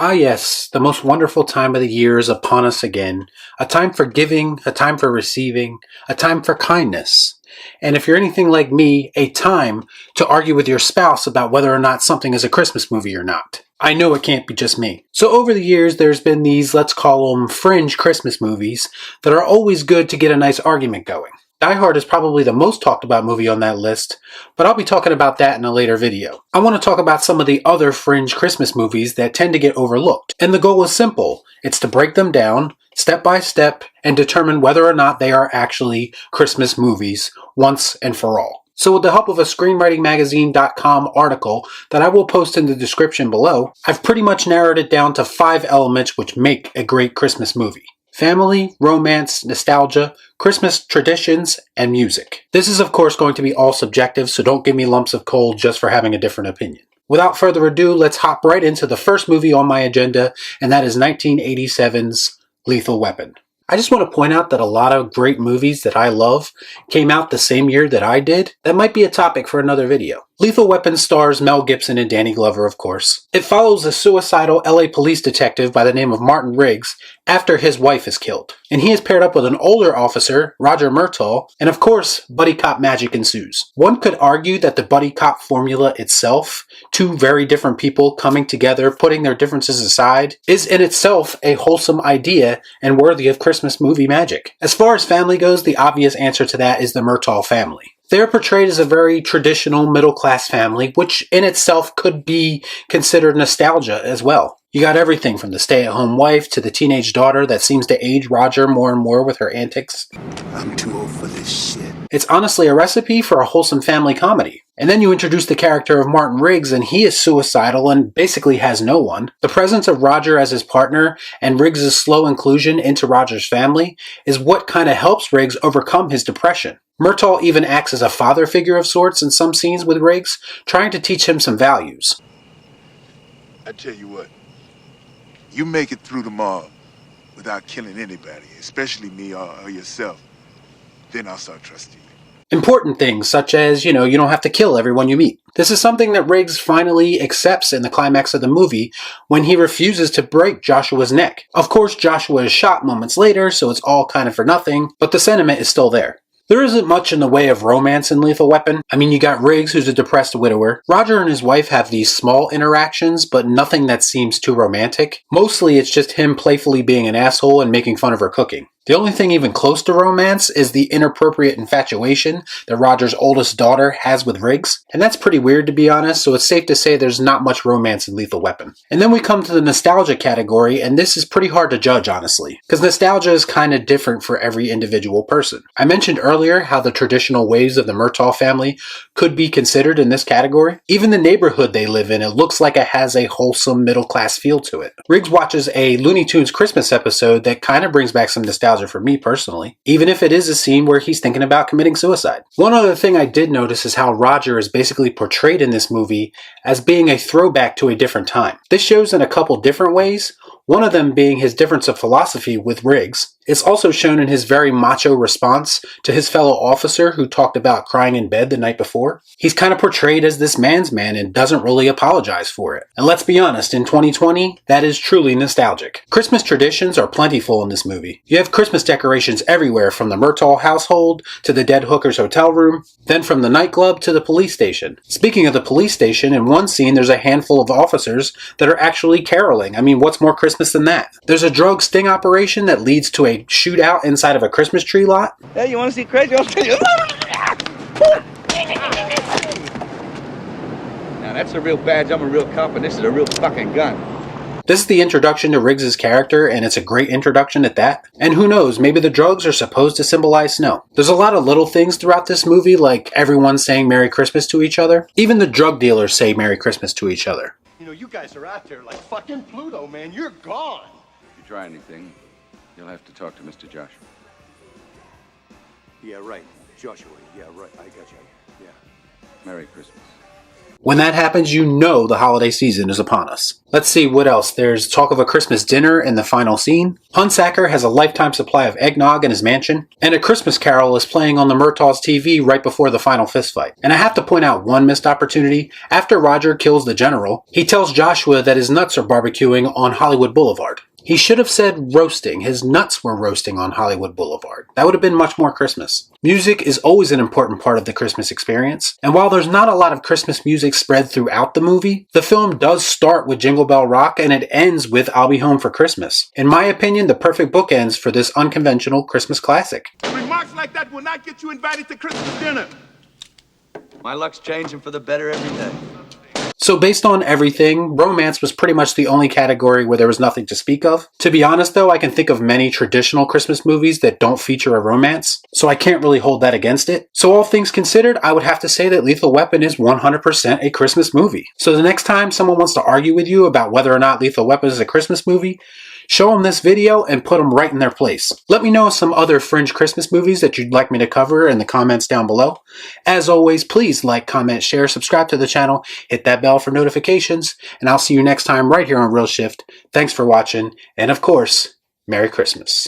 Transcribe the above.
Ah, yes, the most wonderful time of the year is upon us again. A time for giving, a time for receiving, a time for kindness. And if you're anything like me, a time to argue with your spouse about whether or not something is a Christmas movie or not. I know it can't be just me. So over the years, there's been these, let's call them fringe Christmas movies that are always good to get a nice argument going. Die Hard is probably the most talked about movie on that list, but I'll be talking about that in a later video. I want to talk about some of the other fringe Christmas movies that tend to get overlooked. And the goal is simple. It's to break them down, step by step, and determine whether or not they are actually Christmas movies, once and for all. So with the help of a screenwritingmagazine.com article that I will post in the description below, I've pretty much narrowed it down to 5 elements which make a great Christmas movie. Family, romance, nostalgia, Christmas traditions, and music. This is of course going to be all subjective, so don't give me lumps of coal just for having a different opinion. Without further ado, let's hop right into the first movie on my agenda, and that is 1987's Lethal Weapon. I just want to point out that a lot of great movies that I love came out the same year that I did. That might be a topic for another video. Lethal Weapon stars Mel Gibson and Danny Glover, of course. It follows a suicidal LA police detective by the name of Martin Riggs after his wife is killed. And he is paired up with an older officer, Roger Murtaugh, and of course, buddy cop magic ensues. One could argue that the buddy cop formula itself, two very different people coming together, putting their differences aside, is in itself a wholesome idea and worthy of Christmas movie magic. As far as family goes, the obvious answer to that is the Murtaugh family. They're portrayed as a very traditional middle-class family, which in itself could be considered nostalgia as well. You got everything from the stay-at-home wife to the teenage daughter that seems to age Roger more and more with her antics. I'm too old for this shit. It's honestly a recipe for a wholesome family comedy. And then you introduce the character of Martin Riggs, and he is suicidal and basically has no one. The presence of Roger as his partner and Riggs' slow inclusion into Roger's family is what kind of helps Riggs overcome his depression. Murtaugh even acts as a father figure of sorts in some scenes with Riggs, trying to teach him some values. I tell you what, you make it through tomorrow without killing anybody, especially me or yourself, then I'll start trusting you. Important things such as, you don't have to kill everyone you meet. This is something that Riggs finally accepts in the climax of the movie when he refuses to break Joshua's neck. Of course, Joshua is shot moments later, so it's all kind of for nothing, but the sentiment is still there. There isn't much in the way of romance in Lethal Weapon. I mean, you got Riggs, who's a depressed widower. Roger and his wife have these small interactions, but nothing that seems too romantic. Mostly it's just him playfully being an asshole and making fun of her cooking. The only thing even close to romance is the inappropriate infatuation that Roger's oldest daughter has with Riggs. And that's pretty weird, to be honest, so it's safe to say there's not much romance in Lethal Weapon. And then we come to the nostalgia category, and this is pretty hard to judge, honestly, because nostalgia is kind of different for every individual person. I mentioned earlier how the traditional ways of the Murtaugh family could be considered in this category. Even the neighborhood they live in, it looks like it has a wholesome middle-class feel to it. Riggs watches a Looney Tunes Christmas episode that kind of brings back some nostalgia for me personally, even if it is a scene where he's thinking about committing suicide. One other thing I did notice is how Roger is basically portrayed in this movie as being a throwback to a different time. This shows in a couple different ways, one of them being his difference of philosophy with Riggs. It's also shown in his very macho response to his fellow officer who talked about crying in bed the night before. He's kind of portrayed as this man's man and doesn't really apologize for it. And let's be honest, in 2020, that is truly nostalgic. Christmas traditions are plentiful in this movie. You have Christmas decorations everywhere, from the Murtaugh household to the dead hooker's hotel room, then from the nightclub to the police station. Speaking of the police station, in one scene there's a handful of officers that are actually caroling. I mean, what's more Christmas than that? There's a drug sting operation that leads to a shootout inside of a Christmas tree lot. Hey, you want to see crazy? I'll tell you. Now that's a real badge. I'm a real cop, and this is a real fucking gun. This is the introduction to Riggs' character, and it's a great introduction at that. And who knows, maybe the drugs are supposed to symbolize snow. There's a lot of little things throughout this movie, like everyone saying Merry Christmas to each other. Even the drug dealers say Merry Christmas to each other. You know, you guys are out there like fucking Pluto, man. You're gone. If you try anything, you'll have to talk to Mr. Joshua. Yeah, right. Joshua. Yeah, right. I got you. Yeah. Merry Christmas. When that happens, you know the holiday season is upon us. Let's see what else. There's talk of a Christmas dinner in the final scene. Hunsacker has a lifetime supply of eggnog in his mansion. And A Christmas Carol is playing on the Murtaugh's TV right before the final fistfight. And I have to point out one missed opportunity. After Roger kills the general, he tells Joshua that his nuts are barbecuing on Hollywood Boulevard. He should have said roasting. His nuts were roasting on Hollywood Boulevard. That would have been much more Christmas. Music is always an important part of the Christmas experience, and while there's not a lot of Christmas music spread throughout the movie, the film does start with Jingle Bell Rock and it ends with I'll Be Home for Christmas. In my opinion, the perfect bookends for this unconventional Christmas classic. Remarks like that will not get you invited to Christmas dinner. My luck's changing for the better every day. So based on everything, romance was pretty much the only category where there was nothing to speak of. To be honest though, I can think of many traditional Christmas movies that don't feature a romance, so I can't really hold that against it. So all things considered, I would have to say that Lethal Weapon is 100% a Christmas movie. So the next time someone wants to argue with you about whether or not Lethal Weapon is a Christmas movie, show them this video and put them right in their place. Let me know some other fringe Christmas movies that you'd like me to cover in the comments down below. As always, please like, comment, share, subscribe to the channel, hit that bell for notifications, and I'll see you next time right here on Real Shift. Thanks for watching, and of course, Merry Christmas.